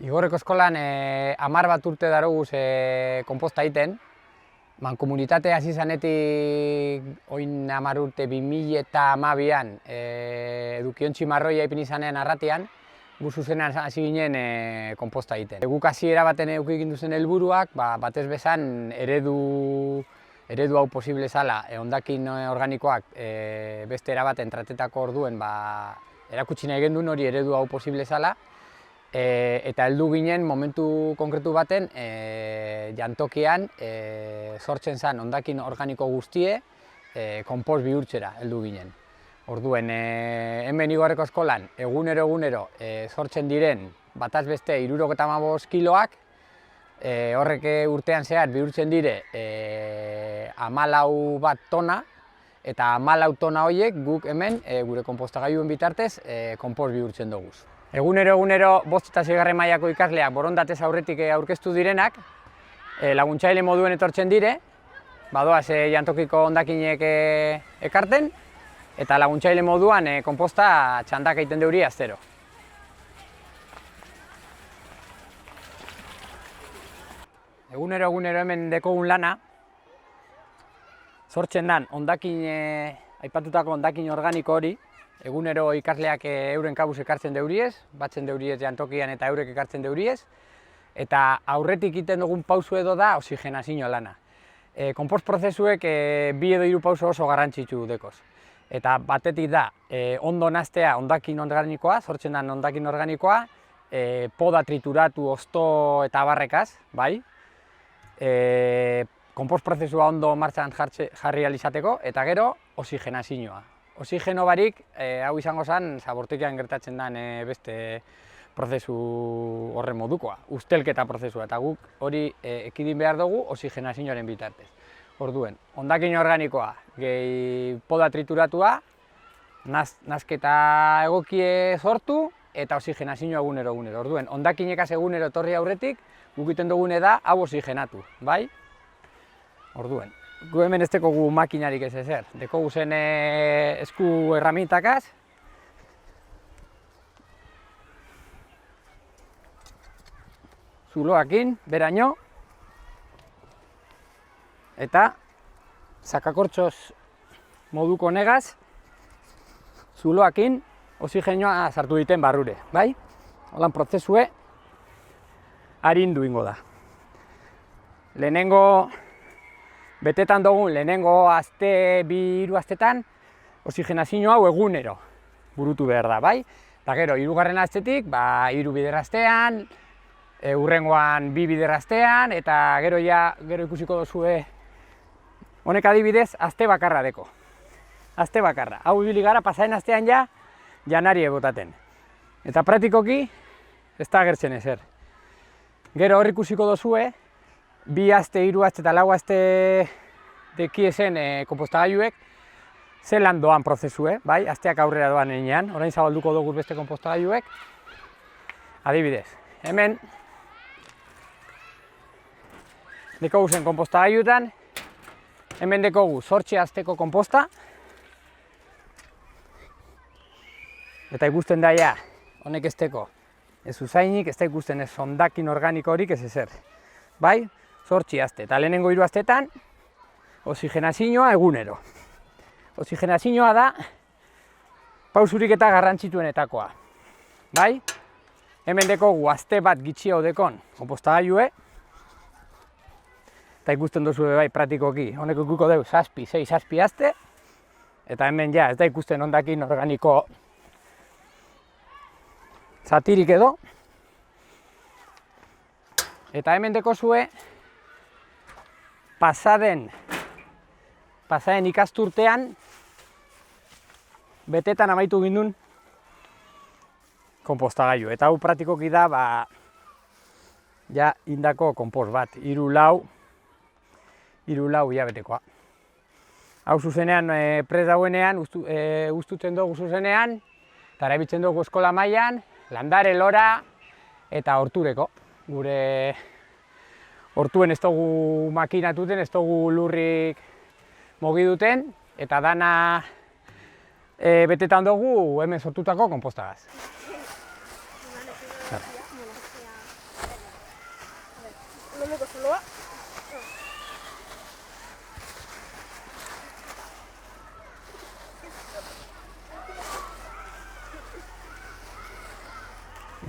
Igorreko eskolan 10 bat urte daroguz konposta egiten. Mankomunitate hasi zanetik oin 10 urte 2012an edukiontzi marroia ipini zanean arratian, gu zuzenean hasi ginen konposta egiten. Guk hasiera baten eduki egin duzen helburuak, batez bezan eredu hau posible zala, hondakin organikoak beste erabaten tratetako orduen erakutsi nahi genduen hori eredu hau posible zala. Eta heldu ginen momentu konkretu baten jantokian sortzen zen hondakin organiko guztie konpost bihurtzera heldu ginen. Orduen, hemen Igorreko eskolan egunero sortzen diren bataz beste 75 kiloak, horrek urtean zehar bihurtzen dire 14 bat tona, eta 14 tona horiek guk hemen gure konpostagailuen bitartez konpost bihurtzen dugu. Egunero 5. eta 6. mailako ikasleak borondatez aurretik aurkeztu direnak, laguntzaile moduen etortzen dire, badoaz jantokiko hondakinek ekarten, eta laguntzaile moduan konposta txandak egiten deuri astero. Egunero hemen dekogun lana, sortzen dan aipatutako hondakin organiko hori, egunero ikasleak euren kabuz ekartzen deuriez, batzen deuriez jantokian eta eurek ekartzen deuriez, eta aurretik egiten dugun pausu edo da oxigenazio lana. Konpost prozesuek 2 edo 3 pauso oso garrantzitsu dekoz. Eta batetik da, ondo naztea hondakin organikoa, sortzen den hondakin organikoa, poda trituratu, hosto eta abarrekaz, bai? Konpost prozesua ondo martxan jarri alizateko, eta gero oxigenazioa. Oxigeno barik, hau izango zen, zabortekian gertatzen den beste prozesu horren modukoa, ustelketa prozesua, eta guk hori ekidin behar dugu oxigenazioaren bitartez. Orduen, hondakin organikoa, gehi poda trituratua, nazketa egokie sortu, eta oxigenazioa egunero. Orduen, hondakinekaz egunero etorri aurretik, guk egiten dugune da hau oxigenatu, bai? Orduen. Gu hemen ez dekogu makinarik ez ezer, dekogu zen esku erramintakaz. Zuloakin, beraino. Eta sakakortxoz moduko negaz, zuloakin oxigenioa sartu diten barrure, bai? Holan prozesue arindu ingo da. Betetan dugun lehenengo aste, 2-3 astetan, oxigenazio hau egunero burutu behar da, bai? Eta gero, 3. astetik, 3 bideraztean, hurrengoan 2 bideraztean, eta gero ikusiko duzue, honek adibidez, aste bakarra deko. Aste bakarra. Hau ibili gara, pasaren astean janari botaten. Eta praktikoki, ez da agertzen ezer. Gero hor ikusiko duzue, 2 aste, 3 aste eta 4 aste dekiezen konpostagailuek zelan doan prozesue, bai? Asteak aurrera doan enean, orain zabalduko dugu beste konpostagailuek. Adibidez, hemen dekogu zen konpostagailuetan, hemen dekogu 8 asteko konposta, eta ikusten daia, honek ez deko, ez uzainik, ez da ikusten ez hondakin organiko horik ez ezer, bai? 8 aste, eta lehenengo 3 astetan, oxigenazioa egunero. Oxigenazioa da pausurik eta garrantzituenetakoa. Bai? Hemen dekogu aste bat gitxio dekon konpostagailue, eta ikusten duzu bai praktikoki, honek ikuko dugu 6 aste, eta hemen ez da ikusten hondakin organiko zatirik edo, eta hemen dekozue pasaden ikasturtean betetan amaitu gindun konpostagailu. Eta hau praktikoki da, indako konpost bat, 3-4 hilabetekoa. Hau zuzenean prest dauenean, ustutzen dugu zuzenean, eta erabiltzen dugu eskola mailan, landare, lora eta hortureko. Gure hortuen ez dugu makinatuten, ez dugu lurrik mogiduten, eta dana betetan dugu hemen sortutako konpostagaz.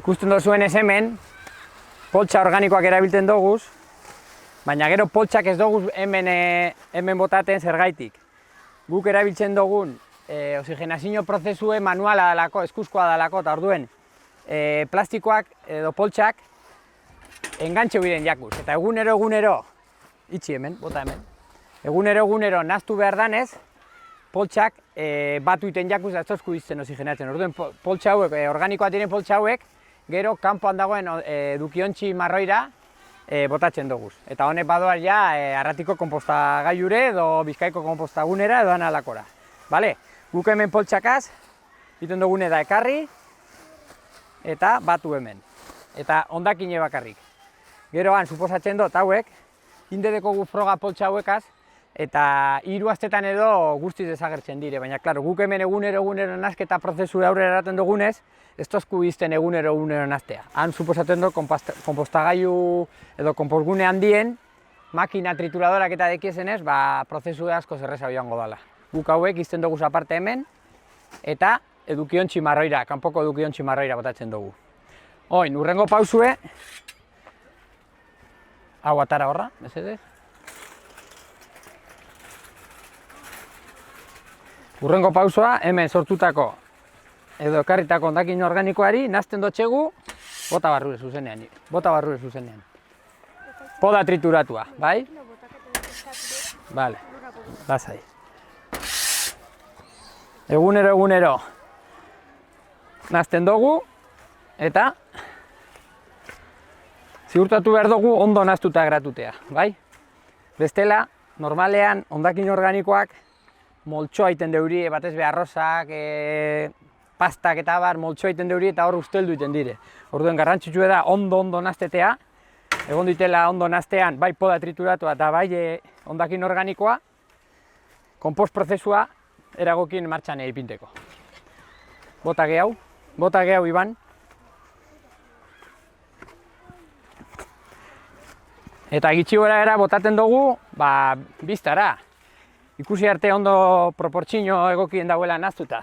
Ikusten duzuen ez hemen, poltsa organikoak erabiltzen doguz, baina gero poltsak ez doguz hemen botaten zergaitik. Guk erabiltzen dugun oxigenazio prozesue manuala dalako, eskuzkoa dalako, eta orduen plastikoak edo poltsak engantxe biren jakuz. Eta egunero, itxi hemen, bota hemen, egunero naztu behar danez, poltsak batu iten jakuz da ez tozku izten oxigenatzen. Orduen poltsa hauek, organikoa diren poltsa hauek, gero kanpoan dagoen edukiontzi marroira botatzen duguz. Eta honek badoaz ja Arratiko konpostagailure edo Bizkaiko konpostagunera edo analakora. Bale? Guk hemen poltsakaz, egiten dugune da ekarri, eta batu hemen. Eta hondakine bakarrik. Geroan, suposatzen dut hauek, indedeko gu froga poltsa hauekaz, eta 3 astetan edo guztiz desagertzen dire. Baina, klaro, guk hemen egunero nazketa prozesu aurrera eraten dugunez, ez tozku izten egunero naztea. Han, suposatzen dut, konpostagailu edo konpostgune handien, makina trituradorak eta dekiezenez, prozesu asko zerreza joango dela. Guk hauek izten dugu aparte hemen, eta edukiontzi marroira, kanpoko edukiontzi marroira botatzen dugu. Oin, urrengo pausue, hau atara horra, mesedez. Urrengo pausua, hemen sortutako edo ekarritako hondakin organikoari, nazten dotxegu, bota barrure zuzenean. Poda trituratua, bai? Bale, lasai. Egunero nazten dugu, eta ziurtatu behar dugu ondo naztuta gratutea, bai? Bestela, normalean, hondakin organikoak moltsoa iten deuri, batez be arrozak, pastak eta bar, moltsoa iten deuri eta hor usteldu iten dire. Orduen garrantzitsua da ondo naztetea, egon ditela ondo naztean, bai poda trituratua eta bai hondakin organikoa, konpost prozesua eragokin martxan ipinteko. Bota gehau, Iban. Eta gitxi gora era botaten dugu, biztara. Ikusi arte ondo proportzio egokien dagoela naztuta.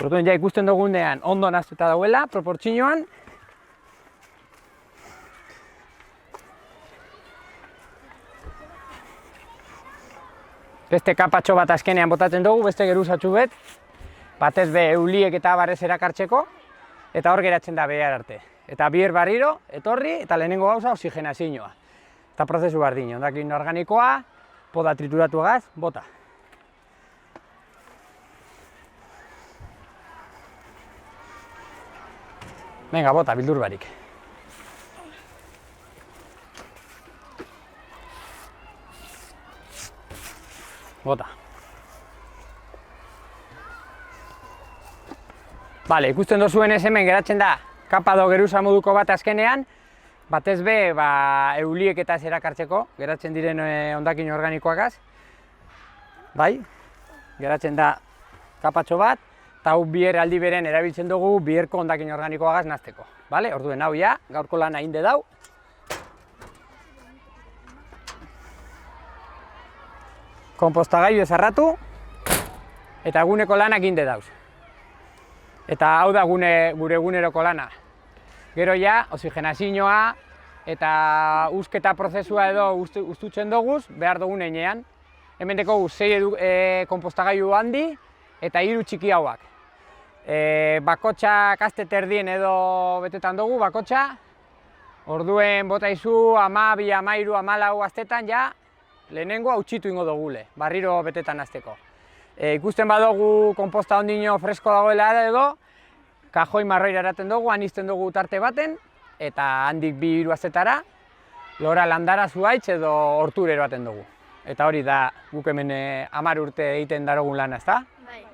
Orduen ja ikusten dugunean ondo naztuta dagoela, proportzioan. Beste kapatxo bat azkenean botatzen dugu, beste geruzatxu bet, batez be euliek eta barrez erakartzeko, eta hor geratzen da behar arte. Eta bier barriro, etorri, eta lehenengo gauza oxigenazioa. Eta prozesu bardin, hondakin organikoa, poda trituratuagaz, bota. Venga, bota, bildur barik. Bota. Bale, ikusten dozuen ez hemen geratzen da kapa do geruza moduko bat azkenean, batez be euliek eta erakartzeko, geratzen diren hondakin organikoakaz. Bai, geratzen da kapatxo bat, eta hau bier aldi beren erabiltzen dugu bierko hondakin organikoagaz nazteko. Bale, orduen hau ja, gaurko lana inde dau. Konpostagailu ezarratu, eta eguneko lanak inde dauz. Eta hau da gure eguneroko lana. Gero ja, oxigenazioa eta uzketa prozesua edo ustutzen doguz, behar dugun einean. Hemen dekogu 6 konpostagailu handi eta 3 txiki hauak. Bakotxa kaste terdien edo betetan dugu, bakotxa. Orduen bota izu 12, 13, 14 astetan ja, lehenengo hautxitu ingo dugule, barriro betetan azteko. Ikusten badugu konposta ondino fresko dagoela edo, kajoi marroira eraten dugu, anizten dugu tarte baten, eta handik 2-3 astetara, lora landara zuaitz edo hortur eraten dugu. Eta hori da guk hemen 10 urte egiten darogun lana, ezta? Bai.